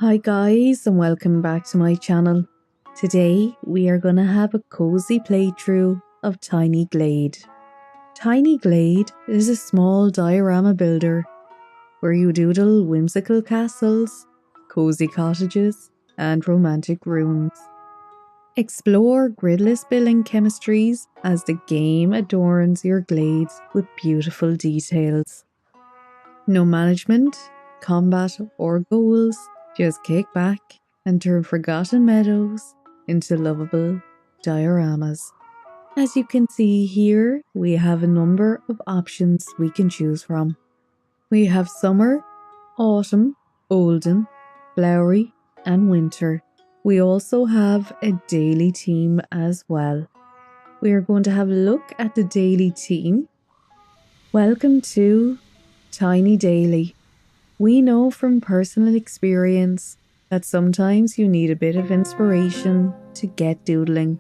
Hi guys and welcome back to my channel. Today we are going to have a cozy playthrough of Tiny Glade. Tiny Glade is a small diorama builder where you doodle whimsical castles, cozy cottages and romantic rooms. Explore gridless building chemistries as the game adorns your glades with beautiful details. No management, combat or goals. Just kick back and turn forgotten meadows into lovable dioramas. As you can see here, we have a number of options we can choose from. We have summer, autumn, golden, flowery and winter. We also have a daily theme as well. We are going to have a look at the daily theme. Welcome to Tiny Daily. We know from personal experience that sometimes you need a bit of inspiration to get doodling.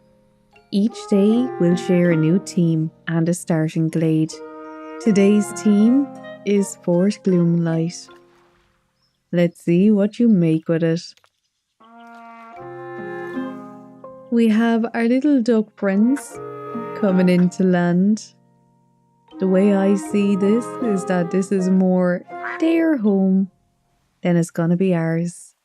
Each day we'll share a new theme and a starting glade. Today's theme is Fort Gloomlight. Let's see what you make with it. We have our little duck friends coming into land. The way I see this is that this is more their home than it's gonna be ours.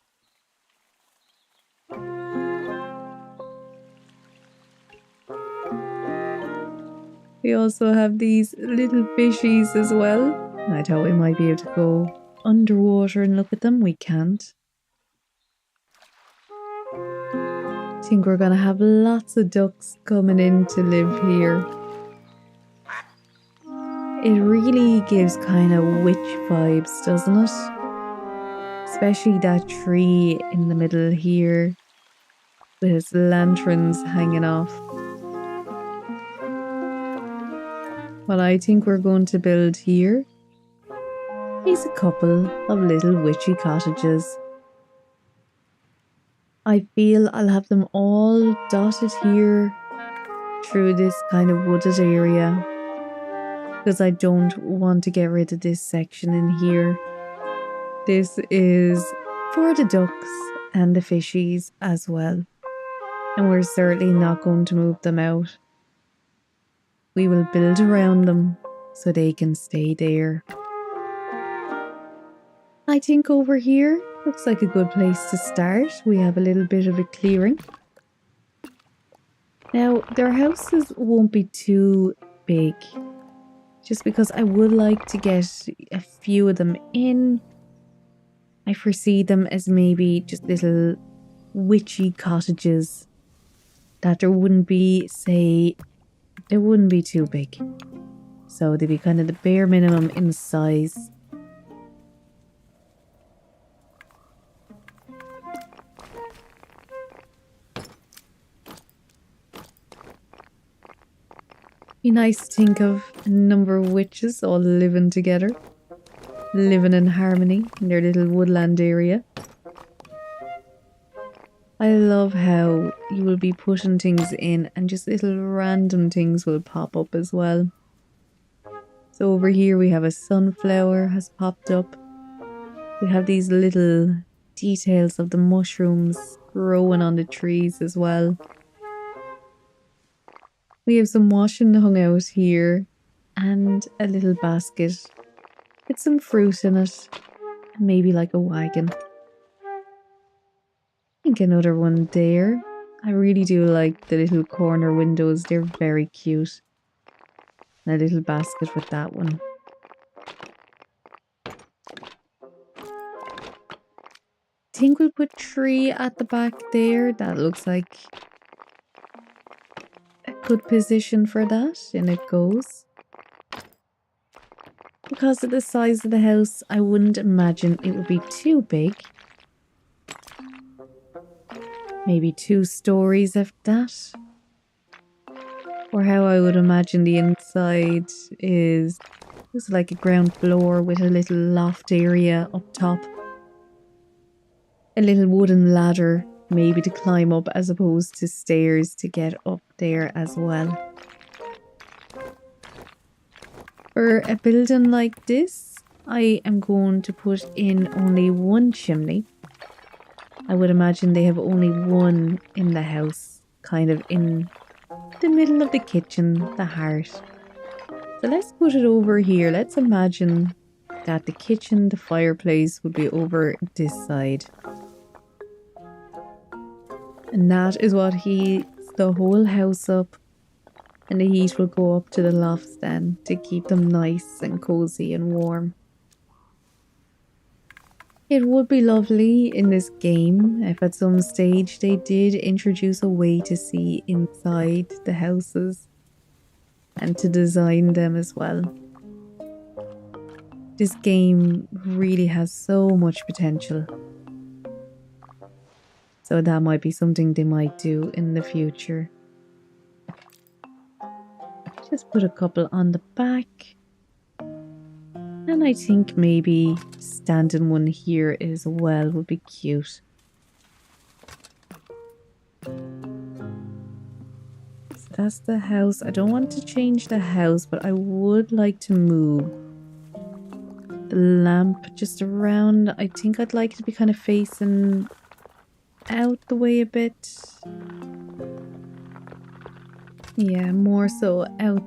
We also have these little fishies as well. I thought we might be able to go underwater and look at them. We can't. I think we're gonna have lots of ducks coming in to live here. It really gives kind of witch vibes, doesn't it? Especially that tree in the middle here with its lanterns hanging off. What I think we're going to build here is a couple of little witchy cottages. I feel I'll have them all dotted here through this kind of wooded area because I don't want to get rid of this section in here. This is for the ducks and the fishies as well, and we're certainly not going to move them out. We will build around them so they can stay there. I think over here looks like a good place to start. We have a little bit of a clearing. Now, their houses won't be too big, just because I would like to get a few of them in. I foresee them as maybe just little witchy cottages that there wouldn't be, say, they wouldn't be too big. So they'd be kind of the bare minimum in size. Be nice to think of a number of witches all living together, living in harmony in their little woodland area. I love how you will be putting things in and just little random things will pop up as well. So over here we have a sunflower has popped up. We have these little details of the mushrooms growing on the trees as well. We have some washing hung out here and a little basket with some fruit in it and maybe like a wagon. I think another one there. I really do like the little corner windows. They're very cute. And a little basket with that one. I think we'll put 3 at the back there. That looks like a good position for that. And it goes. Because of the size of the house, I wouldn't imagine it would be too big. Maybe 2 stories of that. Or how I would imagine the inside is like a ground floor with a little loft area up top. A little wooden ladder maybe to climb up as opposed to stairs to get up there as well. For a building like this, I am going to put in only 1 chimney. I would imagine they have only one in the house, kind of in the middle of the kitchen, the heart. So let's put it over here. Let's imagine that the kitchen, the fireplace would be over this side. And that is what heats the whole house up. And the heat will go up to the lofts then to keep them nice and cozy and warm. It would be lovely in this game if at some stage they did introduce a way to see inside the houses and to design them as well. This game really has so much potential. So that might be something they might do in the future. Just put a couple on the back. And I think maybe standing one here as well would be cute. So that's the house. I don't want to change the house, but I would like to move the lamp just around. I think I'd like it to be kind of facing out the way a bit. Yeah, more so out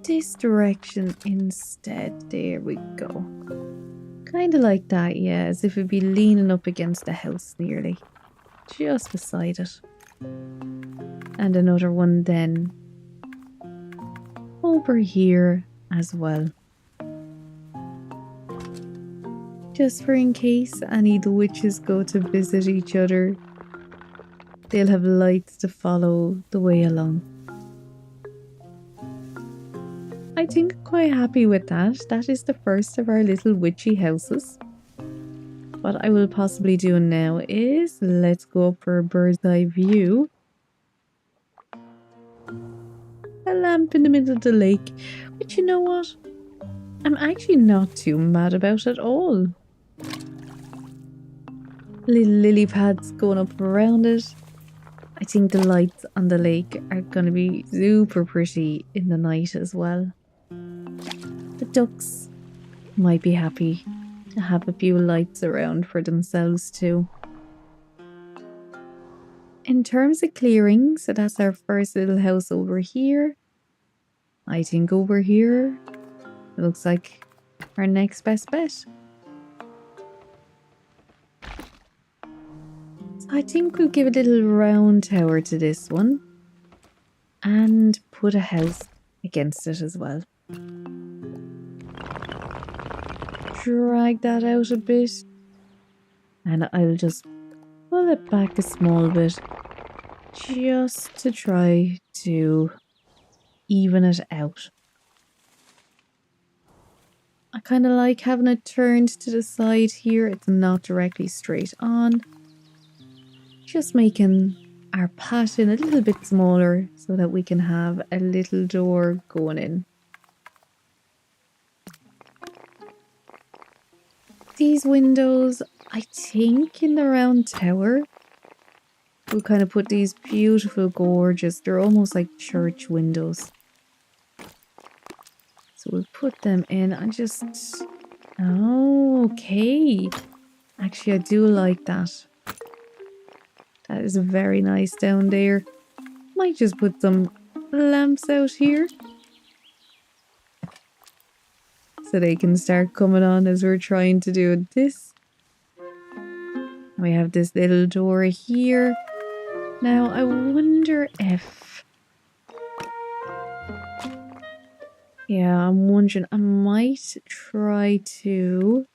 this direction instead. There we go. Kind of like that, yeah, as if it'd be leaning up against the house nearly. Just beside it. And another one then over here as well. Just for in case any of the witches go to visit each other, they'll have lights to follow the way along. I think I'm quite happy with that. That is the first of our little witchy houses. What I will possibly do now is let's go up for a bird's eye view. A lamp in the middle of the lake. But you know what? I'm actually not too mad about it at all. Little lily pads going up around it. I think the lights on the lake are going to be super pretty in the night as well. The ducks might be happy to have a few lights around for themselves too. In terms of clearing, so that's our first little house over here. I think over here looks like our next best bet. So I think we'll give a little round tower to this one and put a house against it as well. Drag that out a bit and I'll just pull it back a small bit just to try to even it out. I kind of like having it turned to the side here. It's not directly straight on. Just making our pattern a little bit smaller so that we can have a little door going in. These windows, I think in the round tower, we'll kind of put these beautiful, gorgeous, they're almost like church windows. So we'll put them in and just, oh, okay. Actually, I do like that. That is very nice down there. Might just put some lamps out here. So they can start coming on as we're trying to do this. We have this little door here. Now I wonder if... Yeah, I'm wondering, I might try to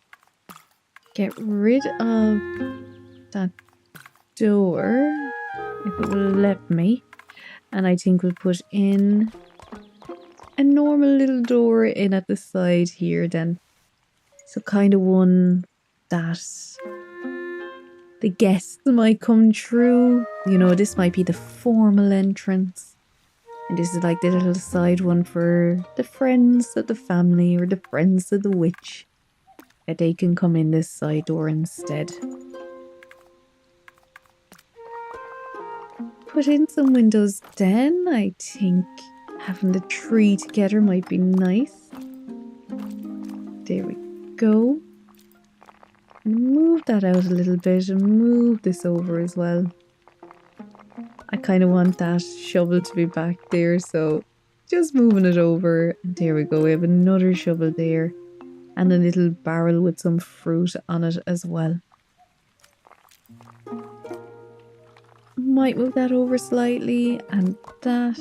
get rid of that door, if it will let me. And I think we'll put in a normal little door in at the side here then. So kind of one that the guests might come through. You know, this might be the formal entrance. And this is like the little side one for the friends of the family or the friends of the witch. That they can come in this side door instead. Put in some windows then. I think having the tree together might be nice. There we go. Move that out a little bit and move this over as well. I kind of want that shovel to be back there, so just moving it over. And there we go, we have another shovel there and a little barrel with some fruit on it as well. Might move that over slightly and that.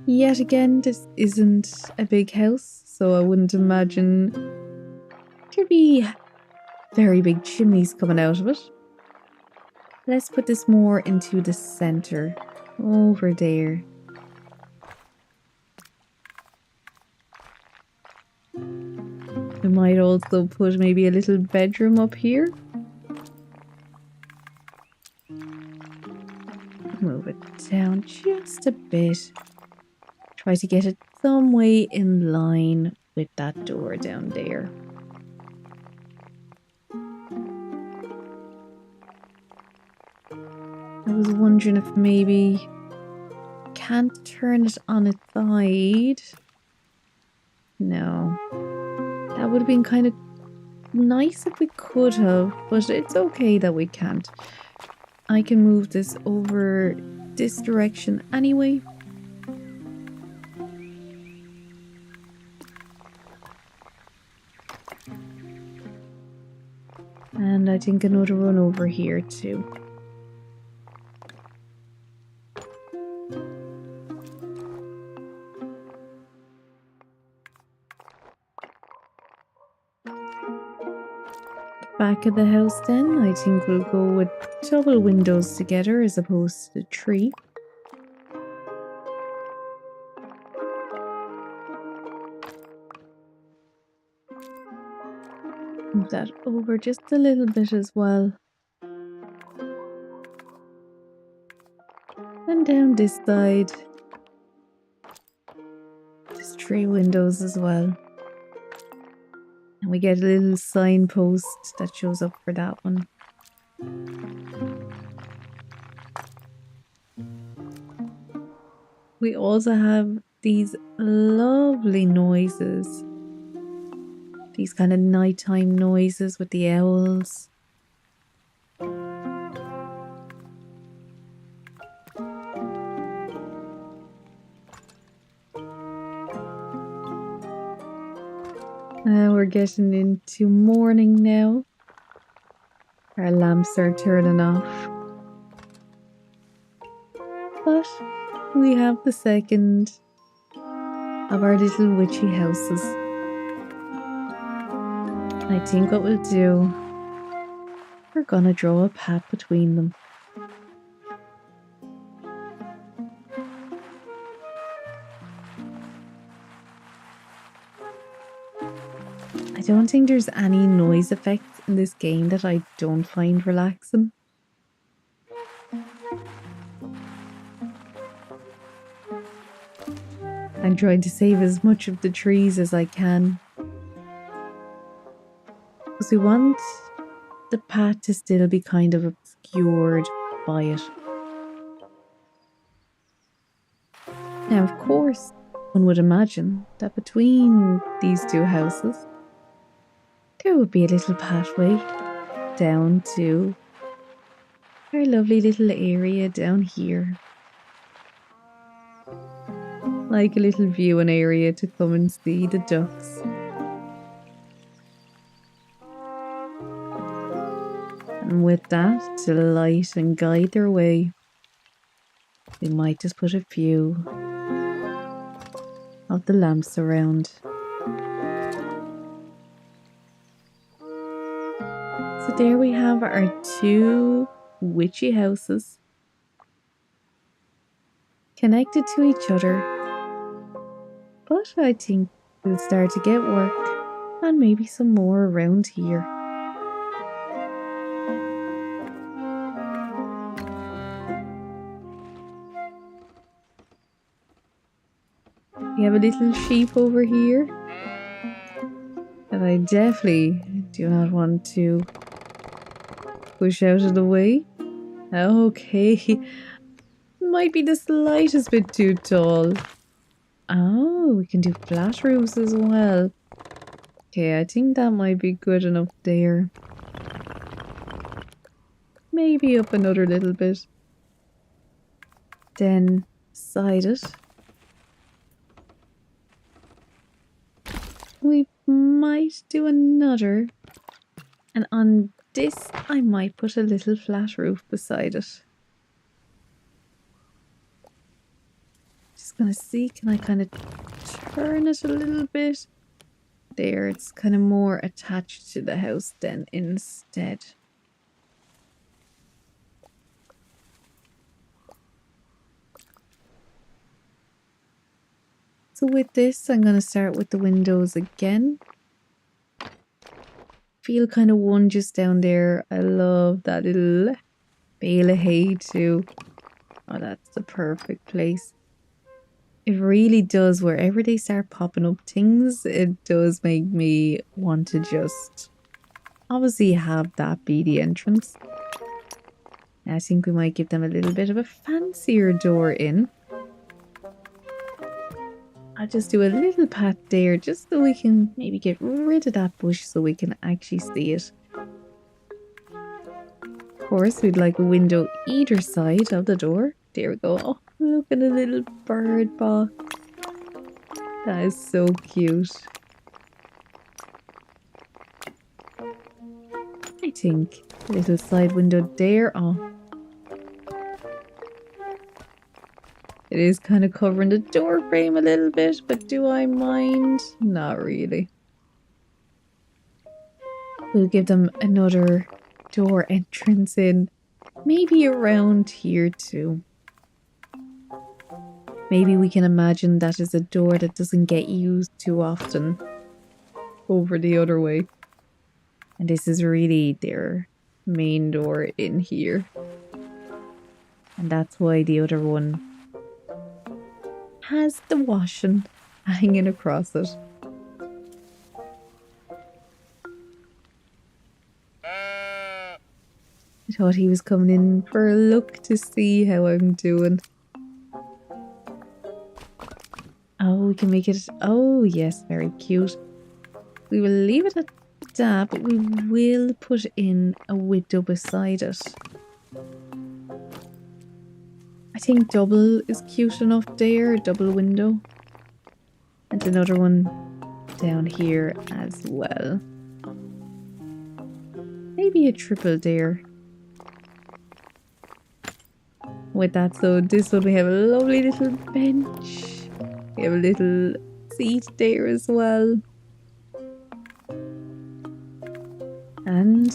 Yet again, this isn't a big house, so I wouldn't imagine there'd be very big chimneys coming out of it. Let's put this more into the center, over there. We might also put maybe a little bedroom up here. Move it down just a bit. Try to get it some way in line with that door down there. I was wondering if maybe can't turn it on its side. No. That would have been kind of nice if we could have, but it's okay that we can't. I can move this over this direction anyway. And I think another one over here too. Back of the house then, I think we'll go with double windows together as opposed to the tree. Move that over just a little bit as well. And down this side. Just 3 windows as well. And we get a little signpost that shows up for that one. We also have these lovely noises. These kind of nighttime noises with the owls. We're getting into morning now. Our lamps are turning off. But we have the second of our little witchy houses. I think what we'll do, we're gonna draw a path between them. I don't think there's any noise effects in this game that I don't find relaxing. I'm trying to save as much of the trees as I can. Because we want the path to still be kind of obscured by it. Now, of course, one would imagine that between these 2 houses, there would be a little pathway down to our lovely little area down here. Like a little viewing area to come and see the ducks. And with that, to light and guide their way, we might just put a few of the lamps around. So there we have our 2 witchy houses connected to each other. But I think we'll start to get work and maybe some more around here. We have a little sheep over here that I definitely do not want to push out of the way. Okay, might be the slightest bit too tall. Oh, we can do flat roofs as well. Okay, I think that might be good enough there. Maybe up another little bit. Then side it. We might do another. And on this, I might put a little flat roof beside it. Just gonna see, can I kind of turn it a little bit? There, it's kind of more attached to the house then instead. So with this, I'm going to start with the windows again. Feel kind of one just down there. I love that little bale of hay too. Oh, that's the perfect place. It really does, wherever they start popping up things, it does make me want to just obviously have that be the entrance. I think we might give them a little bit of a fancier door in. I'll just do a little pat there just so we can maybe get rid of that bush so we can actually see it. Of course, we'd like a window either side of the door. There we go. Oh, look at a little bird box. That is so cute. I think a little side window there. Oh, it is kind of covering the door frame a little bit, but do I mind? Not really. We'll give them another door entrance in, maybe around here too. Maybe we can imagine that is a door that doesn't get used too often over the other way. And this is really their main door in here. And that's why the other one has the washing hanging across it. I thought he was coming in for a look to see how I'm doing. Oh, we can make it... Oh, yes, very cute. We will leave it at that, but we will put in a window beside it. I think double is cute enough there, double window. And another one down here as well. Maybe a triple there. With that, so this one we have a lovely little bench. We have a little seat there as well. And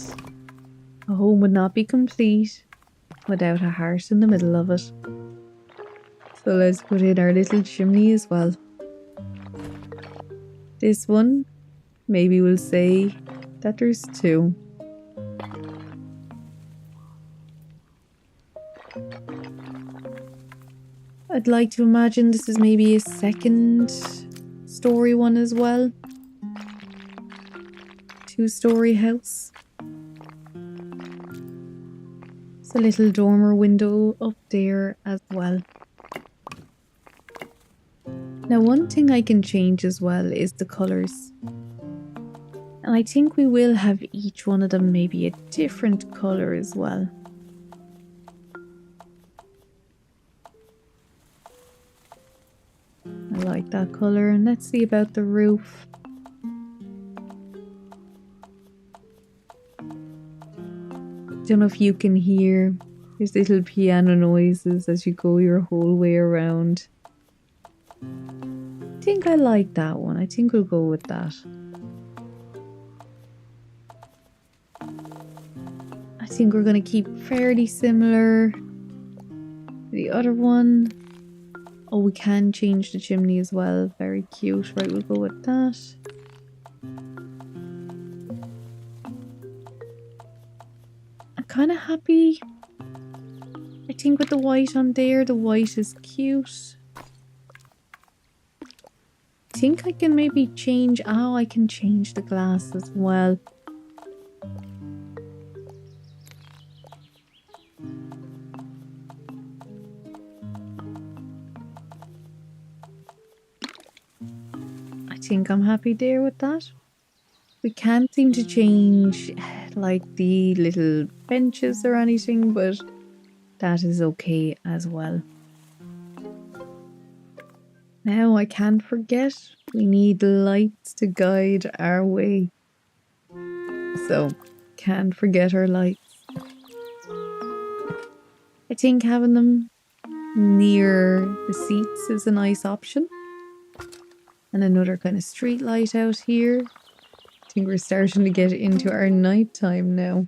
a home would not be complete without a heart in the middle of it. So let's put in our little chimney as well. This one, maybe we'll say that there's two. I'd like to imagine this is maybe a second story one as well. Two-story house. It's a little dormer window up there as well. Now one thing I can change as well is the colours. And I think we will have each one of them maybe a different colour as well. I like that colour, and let's see about the roof. Don't know if you can hear, there's little piano noises as you go your whole way around. I think I like that one. I think we'll go with that. I think we're going to keep fairly similar. The other one. Oh, we can change the chimney as well. Very cute. Right, we'll go with that. I'm kind of happy. I think with the white on there, the white is cute. I think I can maybe change... Oh, I can change the glass as well. think I'm happy there with that. We can't seem to change like the little benches or anything, but that is okay as well. Now I can't forget, we need lights to guide our way. So, can't forget our lights. I think having them near the seats is a nice option. And another kind of street light out here. I think we're starting to get into our nighttime now.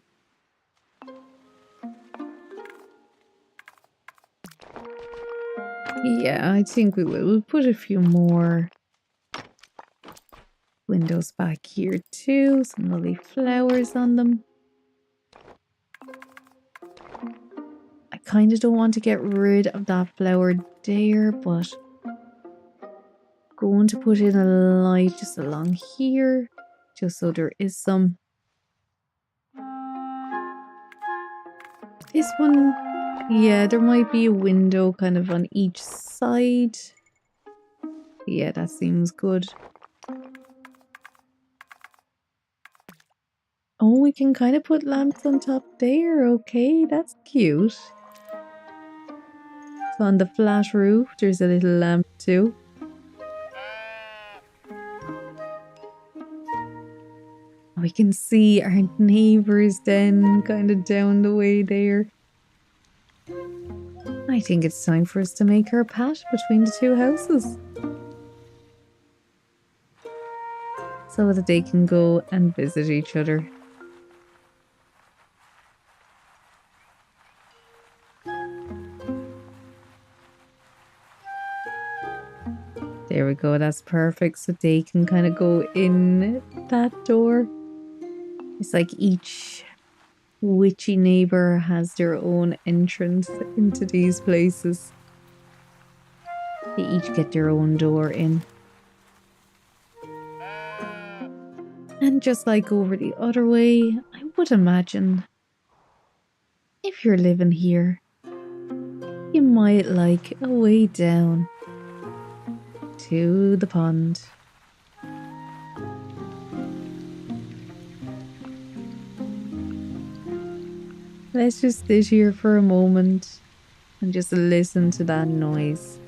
Yeah, I think we will. We'll put a few more windows back here too. Some lovely flowers on them. I kind of don't want to get rid of that flower there, but going to put in a light just along here, just so there is some. This one, yeah, there might be a window kind of on each side. Yeah, that seems good. Oh, we can kind of put lamps on top there. Okay, that's cute. So on the flat roof, there's a little lamp too. We can see our neighbours then kind of down the way there. I think it's time for us to make our path between the two houses, so that they can go and visit each other. There we go, that's perfect. So they can kind of go in that door. It's like each witchy neighbour has their own entrance into these places. They each get their own door in. And just like over the other way, I would imagine if you're living here, you might like a way down to the pond. Let's just sit here for a moment and just listen to that noise.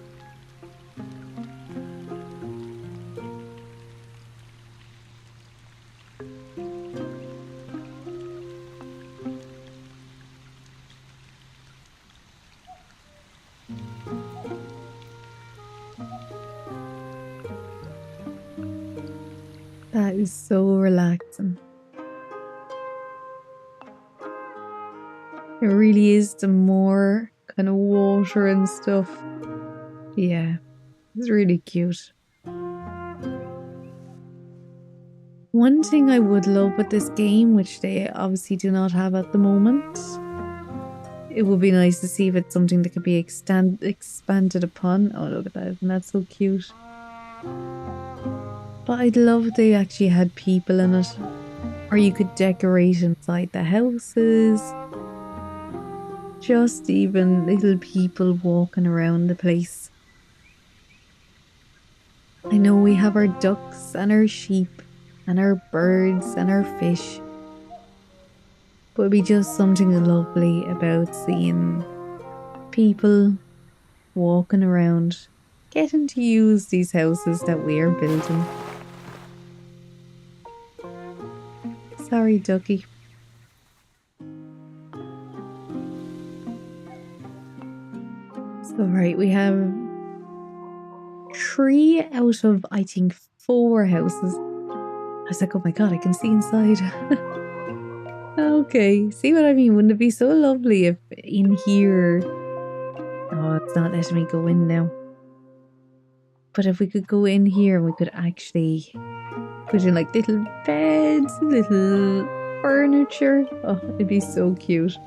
That is so relaxing. It really is. The more kind of water and stuff. Yeah, it's really cute. One thing I would love with this game, which they obviously do not have at the moment, it would be nice to see if it's something that could be expanded upon. Oh, look at that. Isn't that so cute? But I'd love if they actually had people in it. Or you could decorate inside the houses. Just even little people walking around the place. I know we have our ducks and our sheep and our birds and our fish. But it'd be just something lovely about seeing people walking around, getting to use these houses that we are building. Sorry, ducky. So right, we have 3 out of, I think, 4 houses. I was like, oh my god, I can see inside. Okay, see what I mean? Wouldn't it be so lovely if in here... Oh, it's not letting me go in now. But if we could go in here and we could actually put in like little beds, little furniture. Oh, it'd be so cute.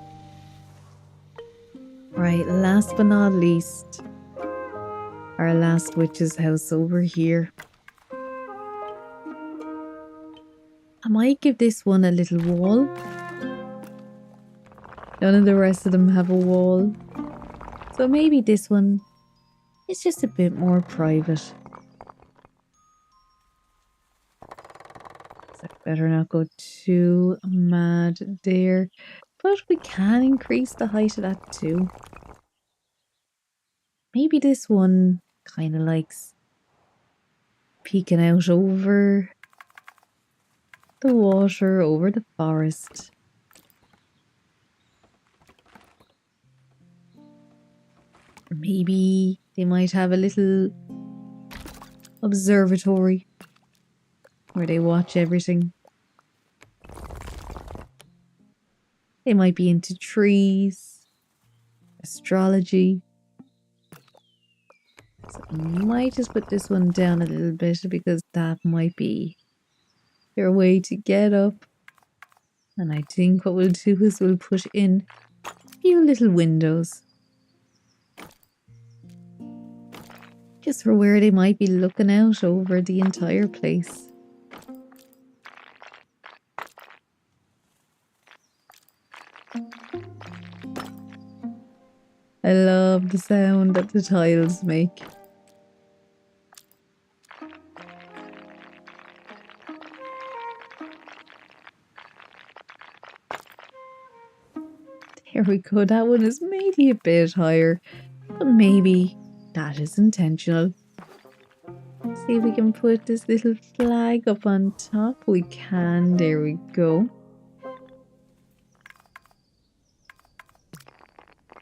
Right, last but not least, our last witch's house over here. I might give this one a little wall. None of the rest of them have a wall. So maybe this one is just a bit more private. Better not go too mad there. But we can increase the height of that too. Maybe this one kind of likes peeking out over the water, over the forest. Maybe they might have a little observatory where they watch everything. They might be into trees, astrology. So I might just put this one down a little bit because that might be their way to get up. And I think what we'll do is we'll put in a few little windows. Just for where they might be looking out over the entire place. I love the sound that the tiles make. There we go, that one is maybe a bit higher, but maybe that is intentional. See if we can put this little flag up on top. We can, there we go.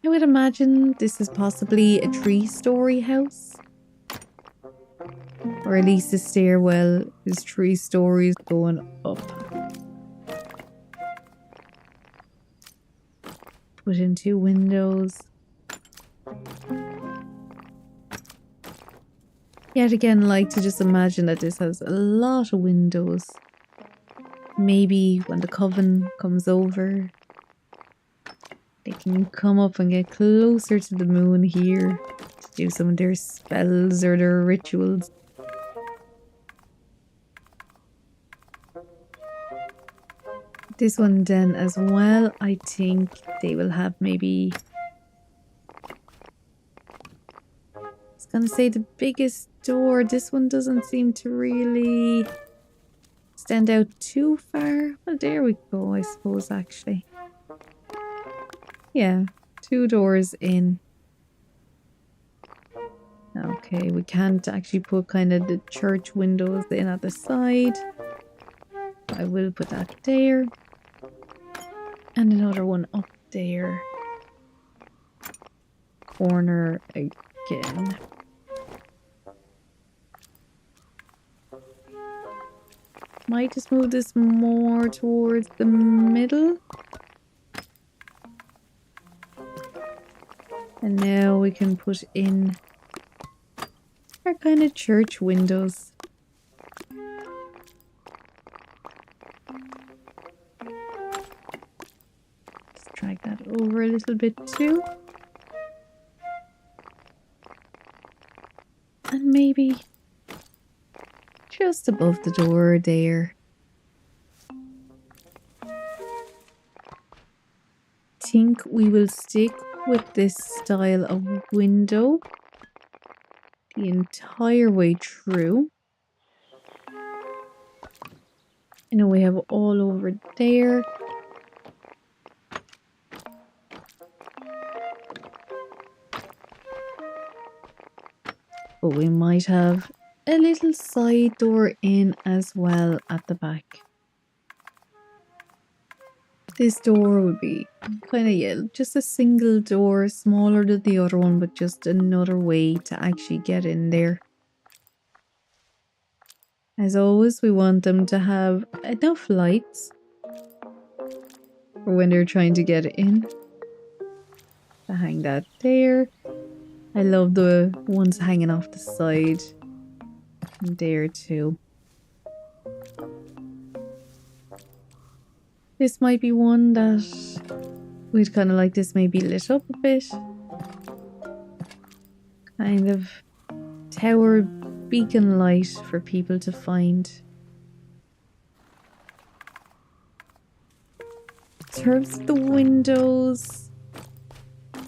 I would imagine this is possibly a 3-story house. Or at least the stairwell is 3 stories going up. Put in 2 windows. Yet again, like to just imagine that this has a lot of windows. Maybe when the coven comes over, they can come up and get closer to the moon here to do some of their spells or their rituals. This one then as well, I think they will have maybe... I was gonna say the biggest door. This one doesn't seem to really stand out too far. Well, there we go, I suppose, actually. Yeah, 2 doors in. Okay, we can't actually put kind of the church windows in at the side. I will put that there. And another one up there. Corner again. Might just move this more towards the middle. And now we can put in our kind of church windows. Let's drag that over a little bit too. And maybe just above the door there. Think we will stick with this style of window the entire way through. I know we have all over there. But we might have a little side door in as well at the back. This door would be kind of, yeah, just a single door, smaller than the other one, but just another way to actually get in there. As always, we want them to have enough lights for when they're trying to get in. To hang that there. I love the ones hanging off the side. And there too. This might be one that we'd kind of like this maybe lit up a bit. Kind of tower beacon light for people to find. In terms of the windows,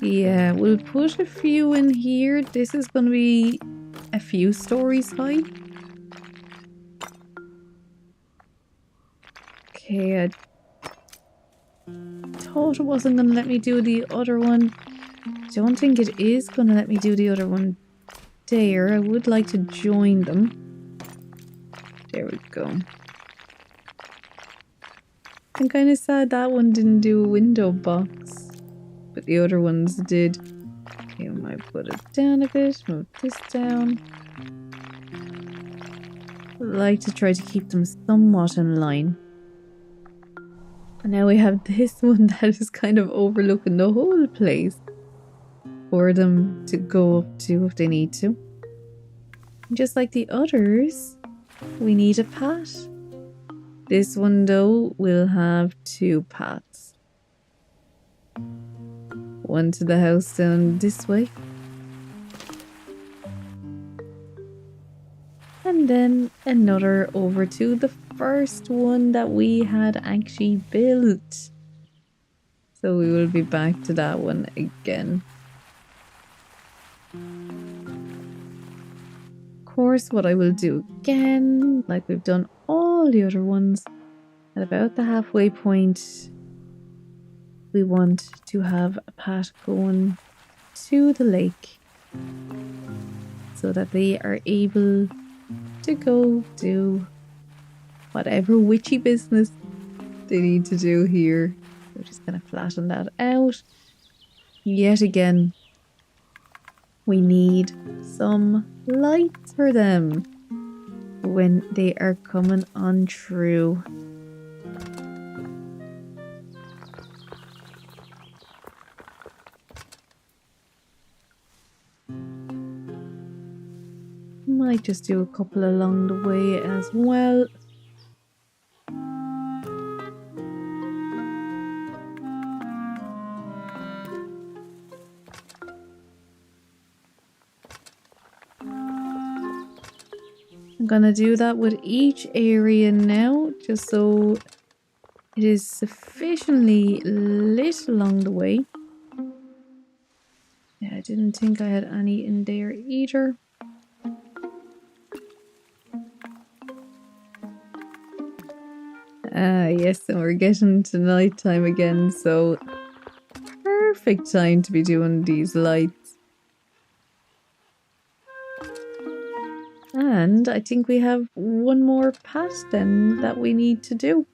yeah, we'll put a few in here. This is going to be a few stories high. Okay, I thought it wasn't going to let me do the other one. Don't think it is going to let me do the other one there. I would like to join them. There we go. I'm kind of sad that one didn't do a window box, but the other ones did. Okay, I might put it down a bit, move this down. I like to try to keep them somewhat in line. And now we have this one that is kind of overlooking the whole place for them to go up to if they need to. And just like the others, we need a path. This one though will have 2 paths. One to the house down this way. And then another over to the first one that we had actually built. So we will be back to that one again. Of course, what I will do again, like we've done all the other ones, at about the halfway point, we want to have a path going to the lake so that they are able to go do whatever witchy business they need to do here. We're just going to flatten that out. Yet again, we need some lights for them when they are coming on through. Might just do a couple along the way as well. I'm gonna do that with each area now, just so it is sufficiently lit along the way. Yeah, I didn't think I had any in there either. Ah, yes, and we're getting to night time again, so perfect time to be doing these lights. And I think we have one more pass then that we need to do.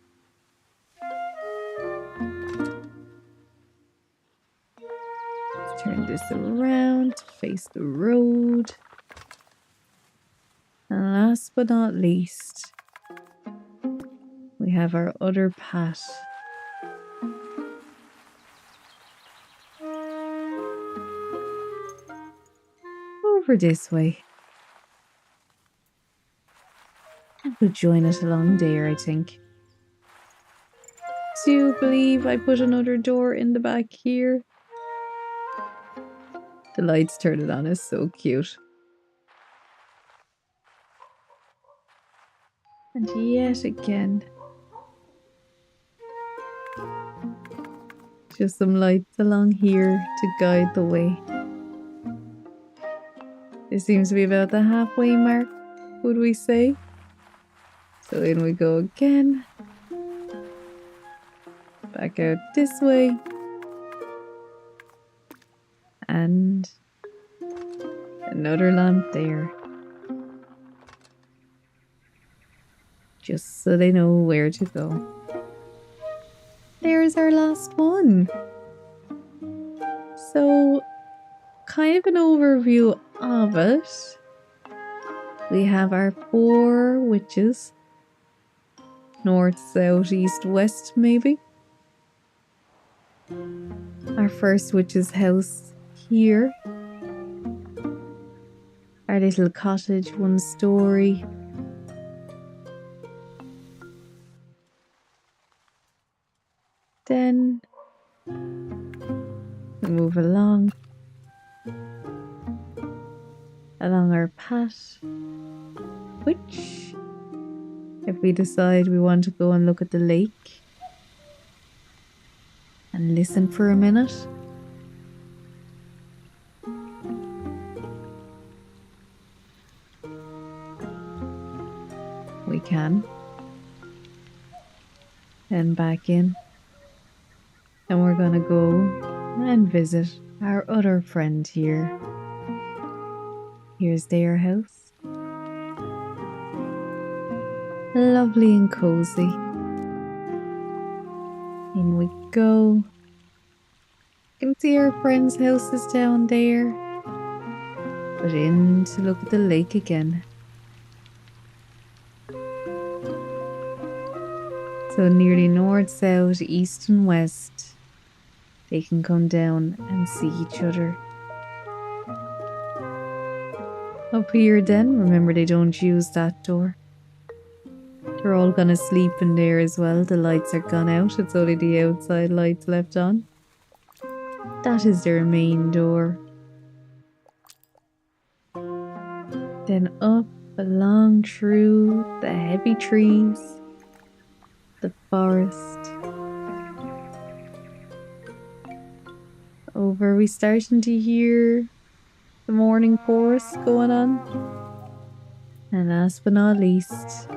Let's turn this around to face the road. And last but not least, we have our other path. Over this way. And we'll join it along there, I think. Do believe I put another door in the back here. The lights turned it on is so cute. And yet again, just some lights along here to guide the way. It seems to be about the halfway mark, would we say? So in we go again. Back out this way. And another lamp there. Just so they know where to go. There's our last one. So, kind of an overview of it. We have our 4 witches. North, south, east, west, maybe. Our first witch's house here. Our little cottage, 1 story. Then we move along our path, which, if we decide we want to go and look at the lake and listen for a minute, we can. then back in. And we're gonna go and visit our other friend here. Here's their house. Lovely and cozy. In we go. You can see our friend's house is down there. But in to look at the lake again. So nearly north, south, east and west, they can come down and see each other. Up here then, remember they don't use that door. They're all gonna sleep in there as well. The lights are gone out. It's only the outside lights left on. That is their main door. Then up along through the heavy trees, the forest. Over we starting to hear the morning chorus going on. And last but not least,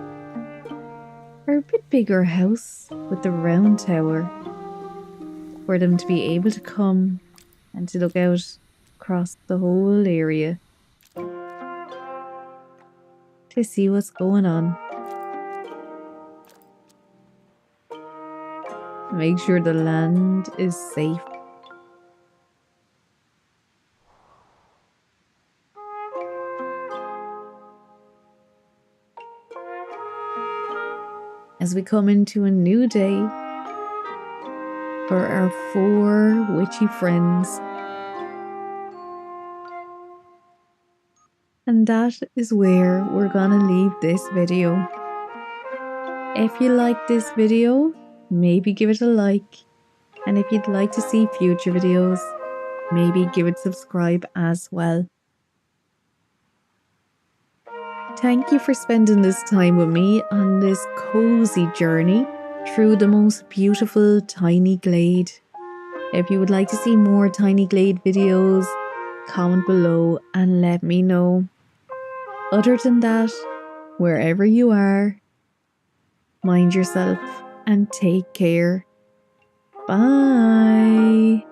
our bit bigger house with the round tower for them to be able to come and to look out across the whole area to see what's going on. Make sure the land is safe. As we come into a new day for our 4 witchy friends. And that is where we're gonna leave this video. If you like this video, maybe give it a like. And if you'd like to see future videos, maybe give it subscribe as well. Thank you for spending this time with me on this cozy journey through the most beautiful Tiny Glade. If you would like to see more Tiny Glade videos, comment below and let me know. Other than that, wherever you are, mind yourself and take care. Bye.